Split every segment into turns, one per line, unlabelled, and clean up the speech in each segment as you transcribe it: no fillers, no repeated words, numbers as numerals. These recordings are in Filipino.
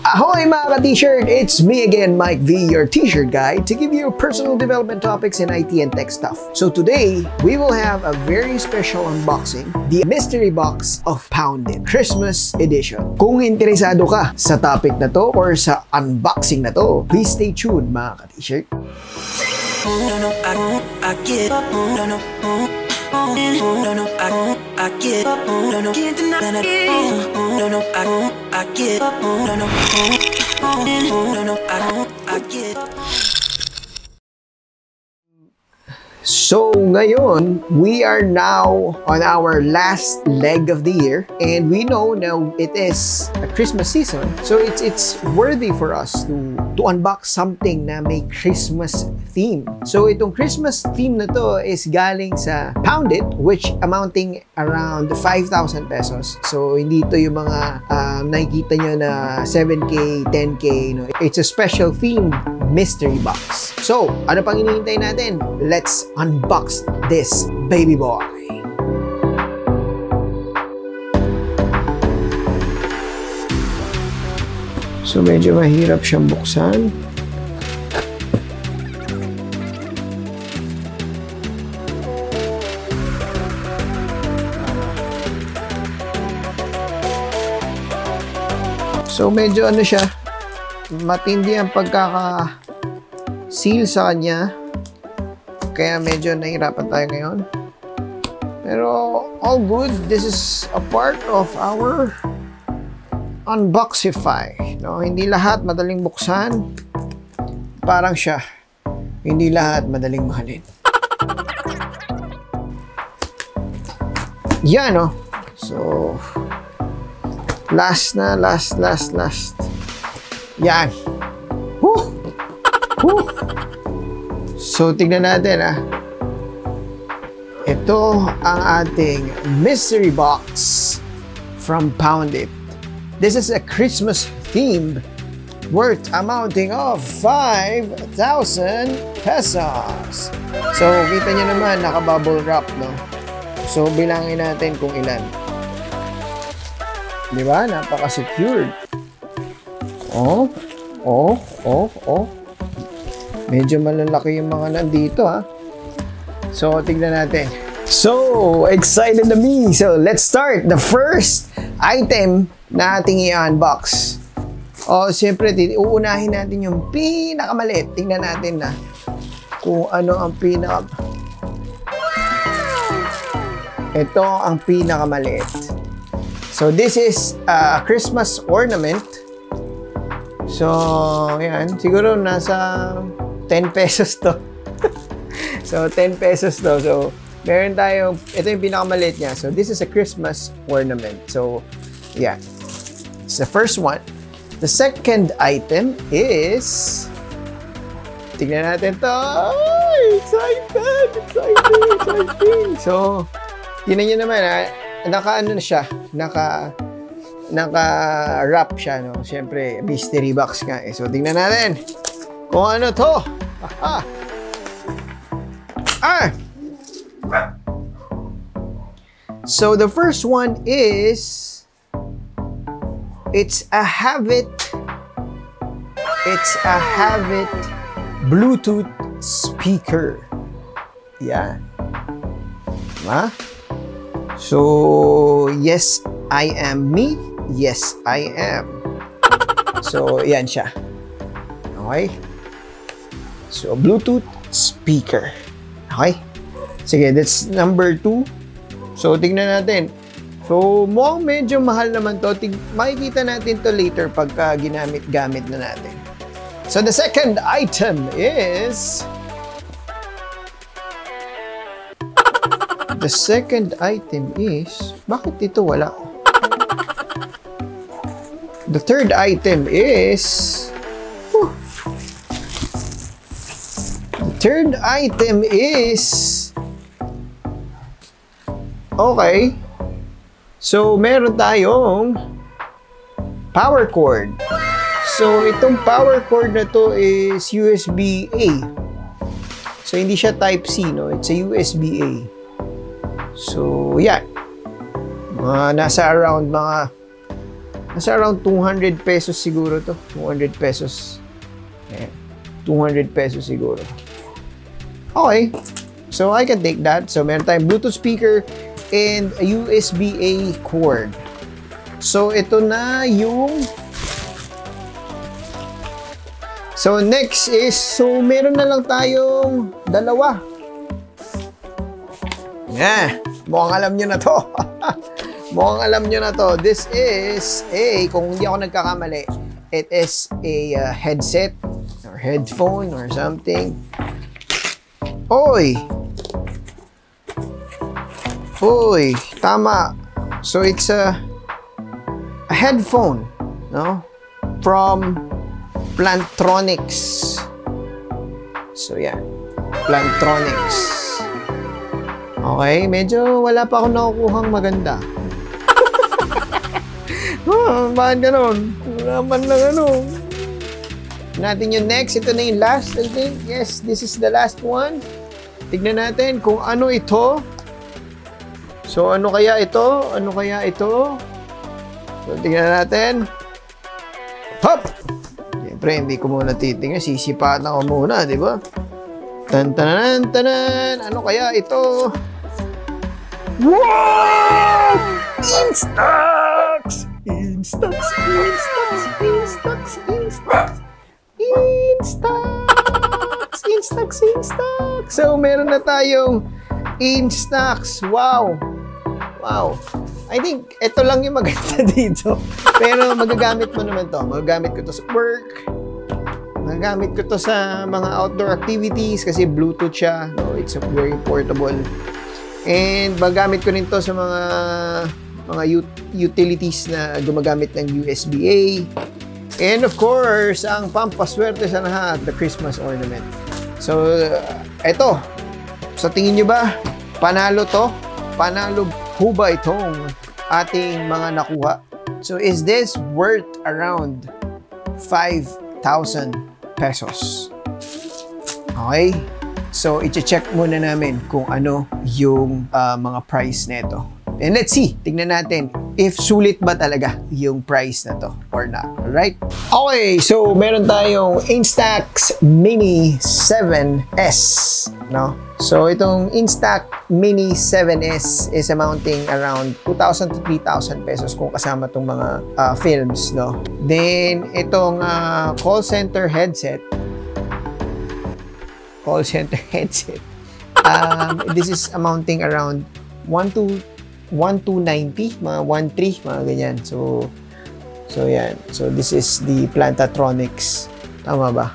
Ahoy mga ka-T-shirt! It's me again, Mike V, your T-shirt guy, to give you personal development topics in IT and tech stuff. So today, we will have a very special unboxing, the mystery box of PoundIt, Christmas edition. Kung interesado ka sa topic na to or sa unboxing na to, please stay tuned mga ka-T-shirt. So ngayon, we are now on our last leg of the year, and we know now it is a Christmas season, so it's worthy for us to unbox something na may Christmas theme. So itong Christmas theme na to is galing sa PoundIt, which amounting around 5,000 pesos. So hindi to yung mga nakikita nyo na 7K, 10K, no? It's a special themed mystery box. So ano pang hinihintay natin? Let's unbox this baby boy. So medyo mahirap siyang buksan. So medyo ano siya, matindi ang pagkaka-seal sa kanya. Kaya medyo nahirapan tayo ngayon. Pero all good. This is a part of our Unboxify. No? Hindi lahat madaling buksan. Parang siya. Hindi lahat madaling mahalin. Yan, no? So, last. Yan. Woo! Woo! So, tignan natin, ha. Ito ang ating mystery box from PoundIt. This is a Christmas theme worth amounting of 5,000 pesos. So, kita nyo naman, naka-bubble wrap, no? So, bilangin natin kung ilan. Di ba? Napaka-secured. Oh. Medyo malalaki yung mga nandito, ha? So, tignan natin. So, excited na me! So, let's start! The first item na ating i-unbox. O, siyempre, uunahin natin yung pinakamaliit. Tignan natin na kung ano ang Ito ang pinakamaliit. So, this is a Christmas ornament. So, yan. Siguro nasa 10 pesos to. So, 10 pesos to. So, meron tayo, ito yung pinakamaliit niya. So, this is a Christmas ornament. So, yeah. It's the first one. The second item is, tignan natin to. Oh, exciting. So, yun naman, naka-ano na siya, naka-wrap siya, no? Siyempre, mystery box nga eh. So, tingnan natin kung ano to. So, the first one is, it's a Habit Bluetooth speaker. Yeah. Diba? So, yes, I am me. Yes, I am. So, yan siya. Okay? So, Bluetooth speaker. Okay? Sige, that's number 2. So, tignan natin. So, mukhang medyo mahal naman to. Makikita natin to later pagka ginamit-gamit na natin. So, the second item is... Bakit ito wala? The third item is... Okay. So, meron tayong power cord. So, itong power cord na to is USB-A. So, hindi siya Type-C, no? It's a USB-A. So, yan. Nasa around mga Nasa around 200 pesos siguro to. 200 pesos. Ayan. 200 pesos siguro. Okay. So, I can take that. So, meron tayong Bluetooth speaker and a USB-A cord. So, ito na yung... So, next is... So, meron na lang tayong dalawa. Yeah. Mukhang alam nyo na to. Mukhang alam nyo na to. This is a... Kung hindi ako nagkakamali, it is a headset or headphone or something. Oy! Oy! Tama. So, it's a headphone, no? From Plantronics. So, yan. Plantronics. Okay, medyo wala pa akong nakukuhang maganda. Bakit ganun? Wala man lang ano. Natin yung next. Ito na yung last, I think. Yes, this is the last one. Tignan natin kung ano ito. So, ano kaya ito? Ano kaya ito? So, tignan natin. Hop! Siyempre, hindi ko muna titingnan. Sisipatan ko muna, di ba? Tan-tanan, tanan. Ano kaya ito? Wow! Instax! Instax! Instax! Instax! Instax! Instax! Instax! Instax! So, meron na tayong Instax. Wow! Wow! I think ito lang yung maganda dito. Pero magagamit mo naman to. Magagamit ko to sa work. Magagamit ko to sa mga outdoor activities kasi Bluetooth siya. No, it's a very portable. And magagamit ko rin to sa mga utilities na gumagamit ng USB-A. And of course, ang pampaswerte sa lahat, the Christmas ornament. So, eto. Sa tingin nyo ba, panalo to? Panalo ho ba itong ating mga nakuha? So, is this worth around 5,000 pesos? Okay? So, i-check muna namin kung ano yung mga price nito. And let's see, tignan natin if sulit ba talaga yung price na to or not. Alright? Okay, so meron tayong Instax Mini 7S. No? So, itong Instax Mini 7S is amounting around 2,000 to 3,000 pesos kung kasama itong mga films. No? Then, itong call center headset. This is amounting around 1,290, mga 1,300, mga ganyan. So yan. So, this is the Plantatronics. Tama ba?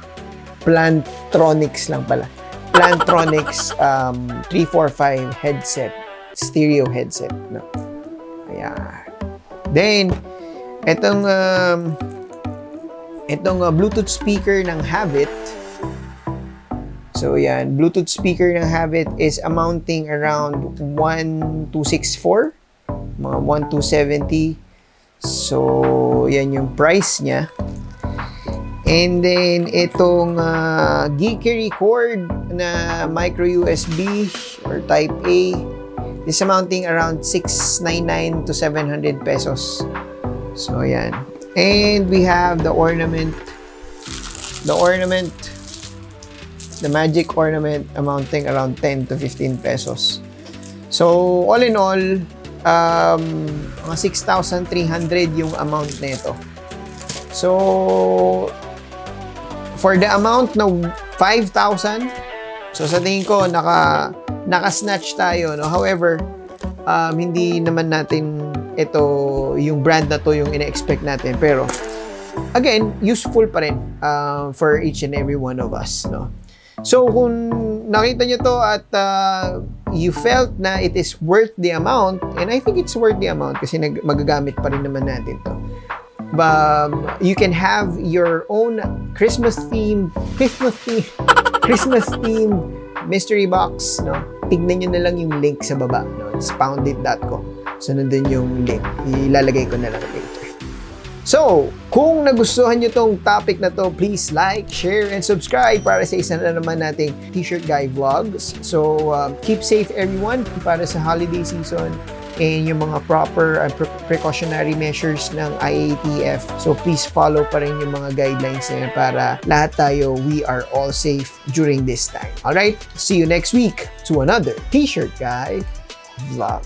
Plantronics lang pala. Plantronics 345 headset. Stereo headset. No? Ayan. Then, itong Bluetooth speaker ng Habit. So, yan. Bluetooth speaker ng Habit is amounting around 1,264. Mga 1,270. So, yan yung price niya. And then, itong geekery cord na micro USB or Type A is amounting around 699 to 700 pesos. So, yan. And we have the ornament. The magic ornament amounting around 10 to 15 pesos. So, all in all, mga 6,300 yung amount nito. So, for the amount na 5,000, so sa tingin ko, naka-snatch tayo. No? However, hindi naman natin ito, yung brand na to yung ina-expect natin. Pero, again, useful pa rin for each and every one of us. No? So, kung nakita nyo to at you felt na it is worth the amount, and I think it's worth the amount kasi magagamit pa rin naman natin to. But you can have your own Christmas theme mystery box, no? Tignan nyo na lang yung link sa baba, no? It's PoundIt.com. So, nandun yung link. Ilalagay ko na lang later. So, kung nagustuhan nyo tong topic na to, please like, share, and subscribe para sa isa na naman nating T-shirt guy vlogs. So, keep safe everyone para sa holiday season. and yung mga proper precautionary measures ng IATF. So please follow pa rin yung mga guidelines na yun para lahat tayo, we are all safe during this time. Alright, see you next week to another T-shirt guy vlog.